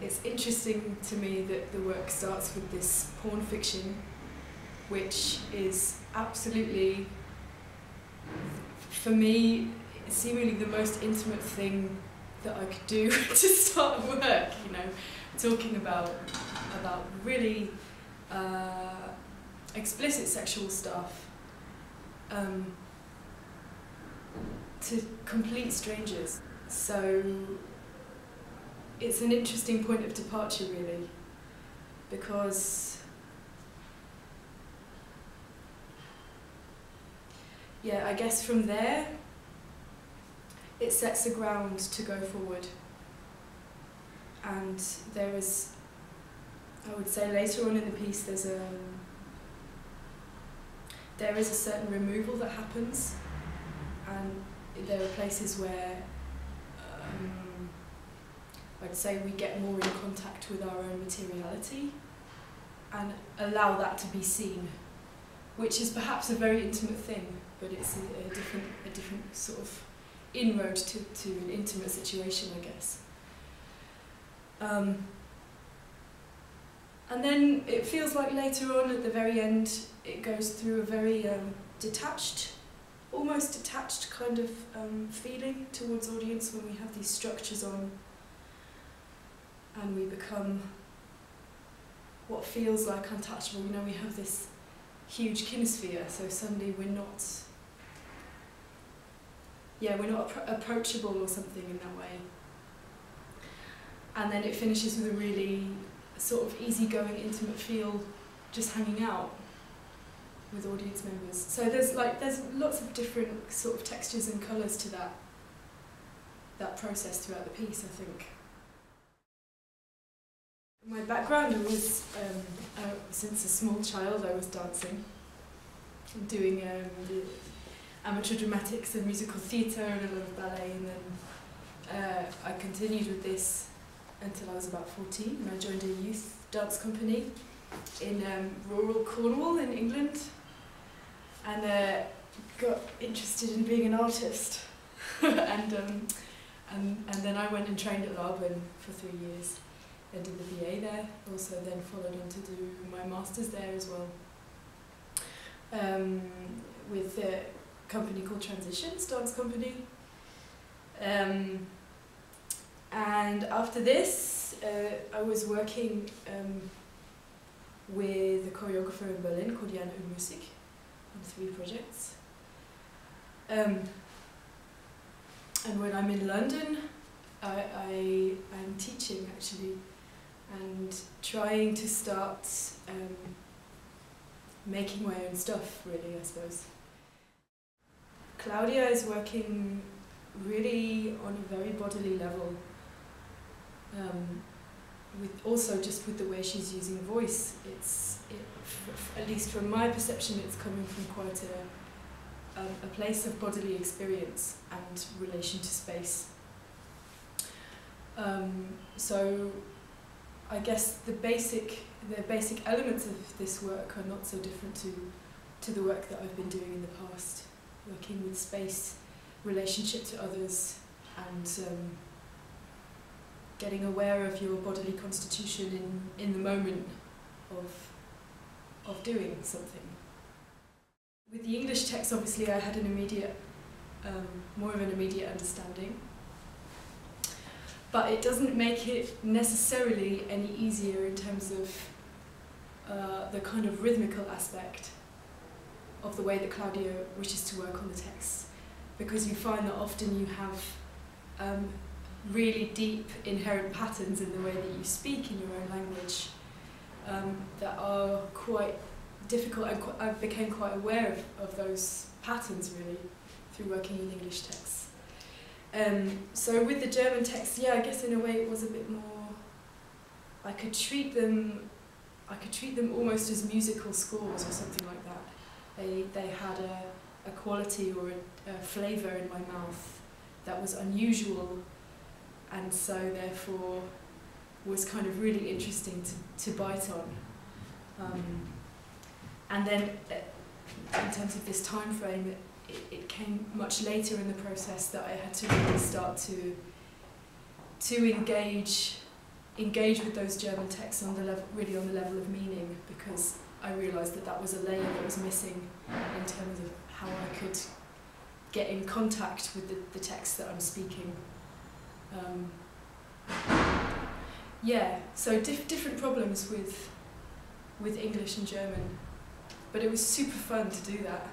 it's interesting to me that the work starts with this porn fiction, which is absolutely, for me, seemingly the most intimate thing that I could do to start work, you know, talking about really explicit sexual stuff to complete strangers. So it's an interesting point of departure, really, because I guess from there it sets the ground to go forward. And there is, I would say later on in the piece, there is a certain removal that happens, and there are places where I'd say we get more in contact with our own materiality and allow that to be seen, which is perhaps a very intimate thing, but it's a different sort of inroad to an intimate situation, I guess. And then it feels like later on at the very end it goes through a very detached, almost detached kind of feeling towards audience when we have these structures on, and we become what feels like untouchable. You know, we have this huge kinesphere, so suddenly we're not approachable or something in that way. And then it finishes with a really sort of easygoing, intimate feel, just hanging out with audience members. So there's lots of different sort of textures and colours to that process throughout the piece, I think. My background was, since a small child I was dancing, doing amateur dramatics and musical theatre and a lot of ballet, and then I continued with this until I was about 14, and I joined a youth dance company in rural Cornwall in England, and got interested in being an artist. and then I went and trained at Larbin for 3 years. I did the BA there, also then followed on to do my master's there as well, with a company called Transitions, dance company. And after this, I was working with a choreographer in Berlin called Jan Musik on 3 projects. And when I'm in London, I'm teaching actually, and trying to start making my own stuff, really, I suppose. Claudia is working really on a very bodily level, with also just with the way she's using voice. At least from my perception, it's coming from quite a place of bodily experience and relation to space. So I guess the basic elements of this work are not so different to the work that I've been doing in the past, working with space, relationship to others, and getting aware of your bodily constitution in the moment of doing something. With the English text, obviously, I had an immediate, more of an immediate understanding. But it doesn't make it necessarily any easier in terms of the kind of rhythmical aspect of the way that Claudia wishes to work on the text, because you find that often you have really deep inherent patterns in the way that you speak in your own language that are quite difficult, and I became quite aware of those patterns really through working with English texts. So with the German text, I guess in a way it was a bit more, I could treat them almost as musical scores or something like that. They had a quality or a flavour in my mouth that was unusual, and so therefore was kind of really interesting to bite on. And then in terms of this time frame, it came much later in the process that I had to really start to engage engage with those German texts on the level, really on the level of meaning, because I realised that that was a layer that was missing in terms of how I could get in contact with the text that I'm speaking. Yeah, so different problems with English and German, but it was super fun to do that.